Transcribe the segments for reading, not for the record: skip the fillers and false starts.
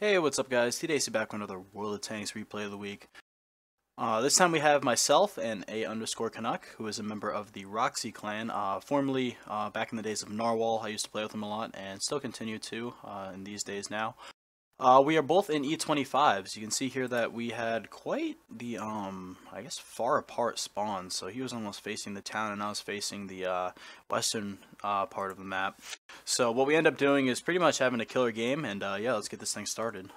Hey, what's up guys? Tdacey back with another World of Tanks replay of the week. This time we have myself and A_Canuck, who is a member of the Roxy clan, formerly back in the days of Narwhal. I used to play with him a lot and still continue to in these days now. We are both in E-25s. You can see here that we had quite the, I guess, far apart spawns. So he was almost facing the town and I was facing the western part of the map. So what we end up doing is pretty much having a killer game, and yeah, let's get this thing started.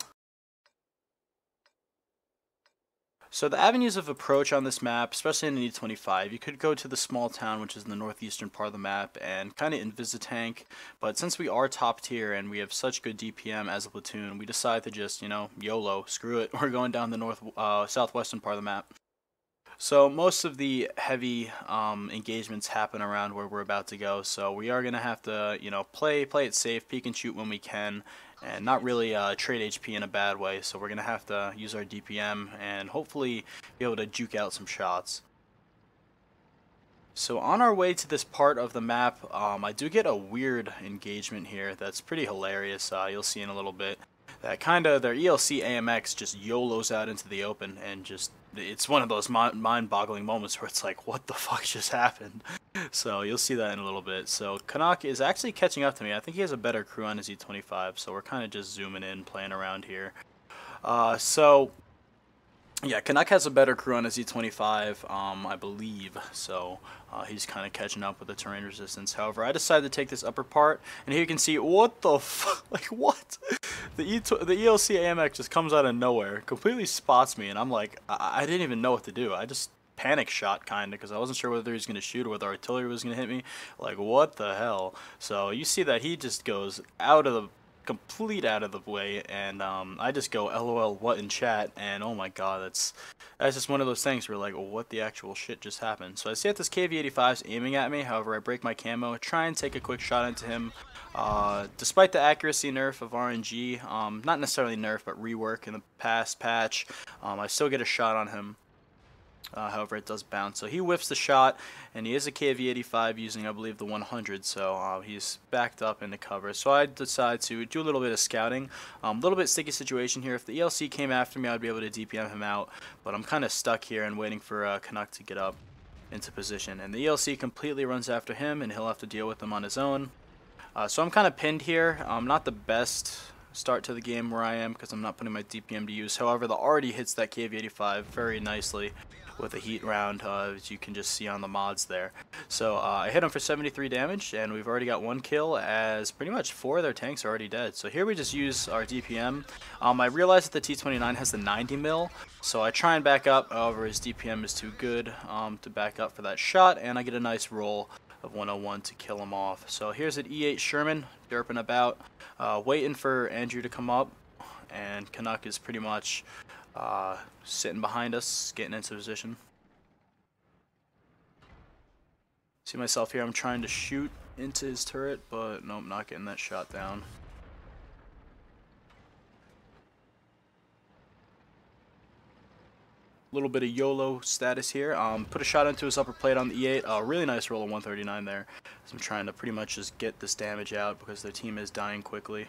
So the avenues of approach on this map, especially in the E-25, you could go to the small town, which is in the northeastern part of the map, and kind of invis-tank. But since we are top tier and we have such good DPM as a platoon, we decide to just, YOLO, screw it. We're going down the southwestern part of the map. So most of the heavy engagements happen around where we're about to go. So we are gonna have to, play it safe, peek and shoot when we can, and not really trade HP in a bad way. So we're gonna have to use our DPM and hopefully be able to juke out some shots. So on our way to this part of the map, I do get a weird engagement here that's pretty hilarious. You'll see in a little bit. That their ELC AMX just YOLOs out into the open, and it's one of those mind-boggling moments where it's like, what the fuck just happened? So you'll see that in a little bit. So Canuck is actually catching up to me. I think he has a better crew on his E25, so we're kind of just zooming in, playing around here. Yeah, Canuck has a better crew on his E25, I believe, so he's kind of catching up with the terrain resistance. However, I decided to take this upper part, and here you can see, what the fuck, like, what? The ELC AMX just comes out of nowhere, completely spots me, and I'm like, I didn't even know what to do. I just panic shot, kind of, because I wasn't sure whether he was going to shoot or whether artillery was going to hit me. Like, what the hell? So you see that he just goes complete out of the way, and I just go LOL what in chat, and oh my god, that's just one of those things where like, what the actual shit just happened. So I see that this KV-85 is aiming at me. However, I break my camo, try and take a quick shot into him. Despite the accuracy nerf of RNG, not necessarily nerf but rework in the past patch, I still get a shot on him. However, it does bounce. So he whiffs the shot, and he is a KV-85 using, I believe, the 100, so he's backed up into cover. So I decide to do a little bit of scouting. A little bit sticky situation here. If the ELC came after me, I'd be able to DPM him out, but I'm kind of stuck here and waiting for Canuck to get up into position. And the ELC completely runs after him, and he'll have to deal with them on his own. So I'm kind of pinned here. Not the best start to the game where I am because I'm not putting my DPM to use. However, the already hits that KV-85 very nicely with a heat round, as you can just see on the mods there. So I hit him for 73 damage, and we've already got one kill, as pretty much 4 of their tanks are already dead. So here we just use our DPM. I realize that the T-29 has the 90 mil, so I try and back up. However, his DPM is too good to back up for that shot, and I get a nice roll of 101 to kill him off. So here's an E8 Sherman derping about, waiting for Andrew to come up, and Canuck is pretty much sitting behind us, getting into position. See myself here, I'm trying to shoot into his turret, but nope, not getting that shot down. Little bit of YOLO status here. Put a shot into his upper plate on the E8. A really nice roll of 139 there. So I'm trying to pretty much just get this damage out because their team is dying quickly.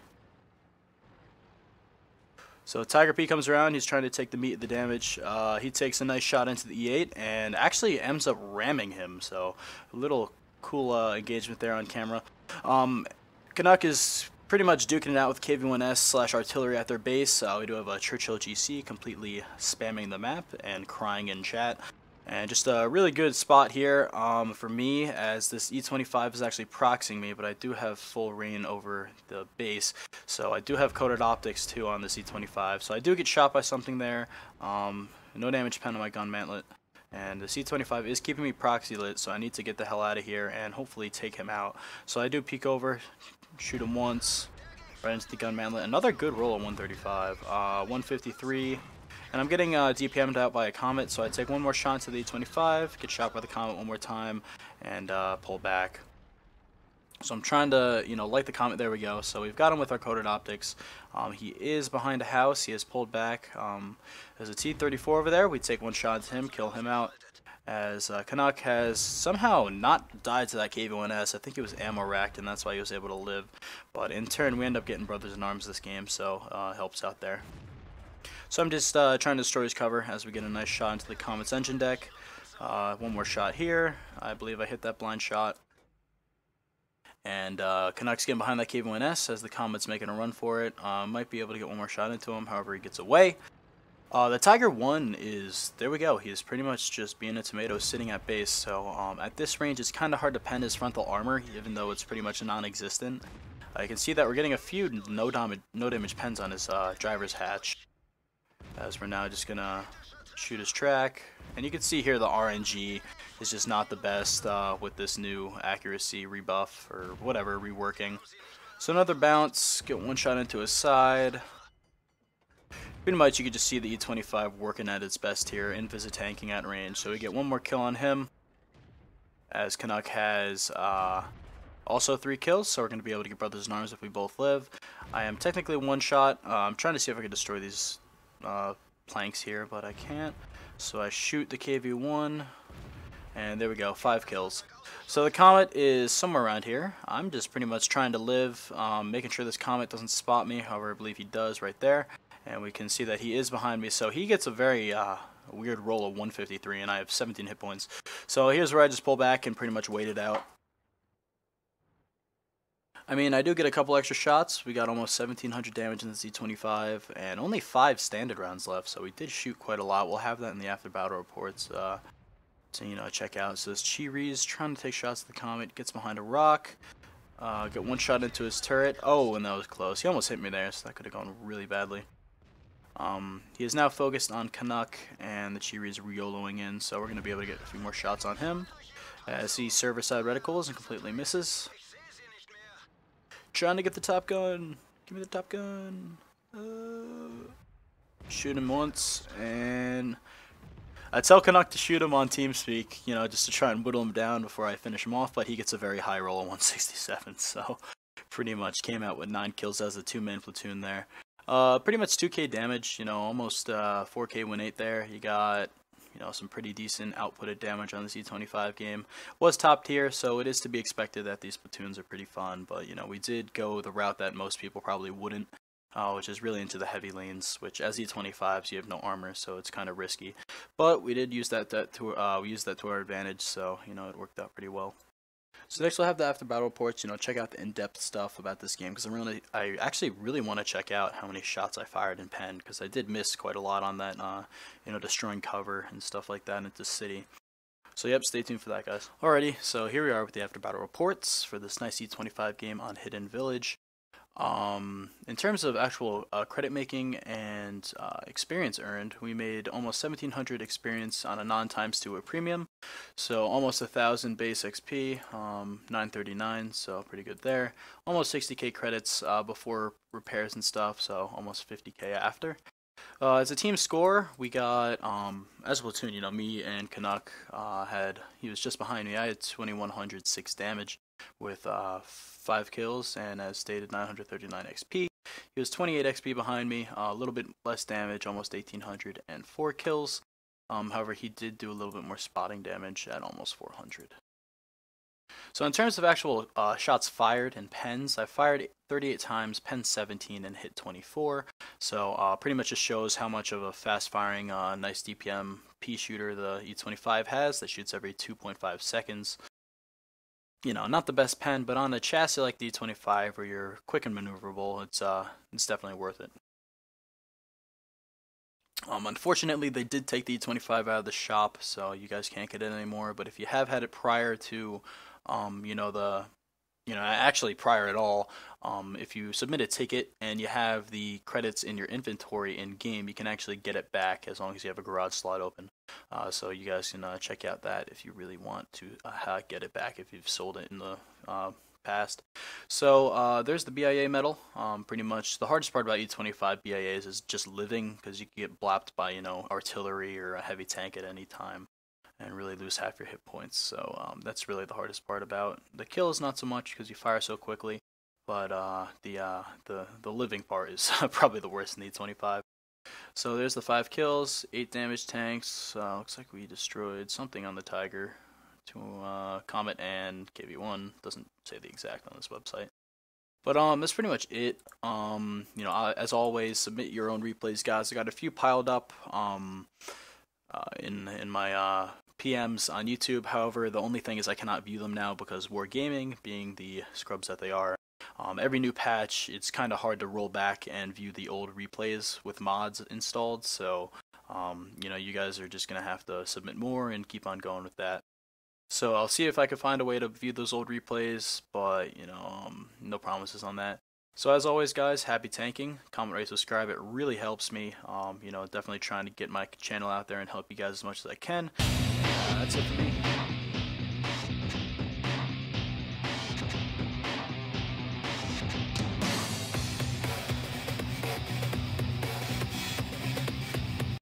So Tiger P comes around, he's trying to take the meat of the damage. He takes a nice shot into the E8 and actually ends up ramming him. So a little cool engagement there on camera. Canuck is pretty much duking it out with KV-1S / artillery at their base. We do have a Churchill GC completely spamming the map and crying in chat. And just a really good spot here for me, as this E-25 is actually proxying me, but I do have full reign over the base. So I do have coated optics too on this E-25. So I do get shot by something there. No damage pen on my gun mantlet. And the C-25 is keeping me proxy lit, so I need to get the hell out of here and hopefully take him out. So I do peek over, shoot him once, right into the gun mantlet. Another good roll of 135, 153. And I'm getting DPM'd out by a Comet, so I take one more shot to the E-25, get shot by the Comet one more time, and pull back. So I'm trying to, light the Comet. There we go. So we've got him with our coated optics. He is behind a house. He has pulled back. There's a T-34 over there. We take one shot at him, kill him out. as Canuck has somehow not died to that KV-1S. I think it was ammo racked, and that's why he was able to live. But in turn, we end up getting brothers in arms this game, so helps out there. So I'm just trying to destroy his cover as we get a nice shot into the Comet's engine deck. One more shot here. I believe I hit that blind shot. And Canuck's getting behind that KV-1S as the Comet's making a run for it. Might be able to get one more shot into him, however he gets away. The Tiger 1 is, there we go, he is pretty much just being a tomato sitting at base, so at this range it's kind of hard to pen his frontal armor, even though it's pretty much non-existent. You can see that we're getting a few no damage pens on his driver's hatch, as we're now just going to shoot his track. And you can see here the RNG is just not the best with this new accuracy rebuff, or whatever, reworking. So another bounce, get one shot into his side. Pretty much you can just see the E-25 working at its best here, invis tanking at range. So we get one more kill on him, as Canuck has also 3 kills, so we're going to be able to get brothers in arms if we both live. I am technically one shot. I'm trying to see if I can destroy these planks here, but I can't. So I shoot the KV-1, and there we go, 5 kills. So the Comet is somewhere around here. I'm just pretty much trying to live, making sure this Comet doesn't spot me. However, I believe he does right there. And we can see that he is behind me, so he gets a very weird roll of 153, and I have 17 hit points. So here's where I just pull back and pretty much wait it out. I mean, I do get a couple extra shots. We got almost 1,700 damage in the Z25, and only 5 standard rounds left, so we did shoot quite a lot. We'll have that in the after battle reports to, you know, check out. So this Chi-Ri's trying to take shots at the Comet, gets behind a rock. Get one shot into his turret. Oh, and that was close. He almost hit me there, so that could have gone really badly. He is now focused on Canuck, and the Chi-Ri is re-YOLOing in, so we're going to be able to get a few more shots on him. As he server side reticles and completely misses. Trying to get the top gun. Give me the top gun. Shoot him once, and I tell Canuck to shoot him on TeamSpeak, you know, just to try and whittle him down before I finish him off, but he gets a very high roll of 167, so pretty much came out with 9 kills as a 2-man platoon there. Pretty much 2k damage, you know, almost 4k win 8 there. You got, you know, some pretty decent outputted damage on the E-25 game. Was top tier, so it is to be expected that these platoons are pretty fun, but, you know, we did go the route that most people probably wouldn't, which is really into the heavy lanes, which as E-25s you have no armor, so it's kind of risky. But we did use that to our advantage, so, you know, it worked out pretty well. So next we'll have the after battle reports, you know, check out the in-depth stuff about this game, because I actually really want to check out how many shots I fired in pen, because I did miss quite a lot on that, you know, destroying cover and stuff like that into city. So yep, stay tuned for that, guys. Alrighty, so here we are with the after battle reports for this nice E-25 game on Hidden Village. In terms of actual credit making and experience earned, we made almost 1,700 experience on a non-times 2 premium, so almost 1,000 base XP, 939, so pretty good there. Almost 60k credits before repairs and stuff, so almost 50k after. As a team score, we got, as a platoon, you know, me and Canuck he was just behind me. I had 2,106 damage with 5 kills, and as stated, 939 XP. He was 28 XP behind me, a little bit less damage, almost 1,804 kills. However, he did do a little bit more spotting damage at almost 400. So in terms of actual shots fired and pens, I fired 38 times, pen 17, and hit 24. So pretty much just shows how much of a fast-firing, nice DPM pea shooter the E-25 has that shoots every 2.5 seconds. You know, not the best pen, but on a chassis like the E-25 where you're quick and maneuverable, it's definitely worth it. Unfortunately, they did take the E-25 out of the shop, so you guys can't get it anymore. But if you have had it prior to, actually prior at all, if you submit a ticket and you have the credits in your inventory in game, you can actually get it back as long as you have a garage slot open. So you guys can check out that if you really want to get it back if you've sold it in the past. So there's the BIA medal. Pretty much the hardest part about E-25 BIAs is just living, because you can get blapped by, you know, artillery or a heavy tank at any time and really lose half your hit points. So that's really the hardest part about the kills. Not so much because you fire so quickly, but the living part is probably the worst in the E-25. So there's the 5 kills, 8 damage tanks. Looks like we destroyed something on the Tiger. To Comet and KV1. Doesn't say the exact on this website. But that's pretty much it. You know, as always, submit your own replays, guys. I got a few piled up in my PMs on YouTube. However, the only thing is I cannot view them now because Wargaming, being the scrubs that they are, every new patch, it's kind of hard to roll back and view the old replays with mods installed. So, you know, you guys are just gonna have to submit more and keep on going with that. So I'll see if I can find a way to view those old replays, but, you know, no promises on that. So as always, guys, happy tanking. Comment, rate, subscribe. It really helps me. You know, definitely trying to get my channel out there and help you guys as much as I can. That's it for me.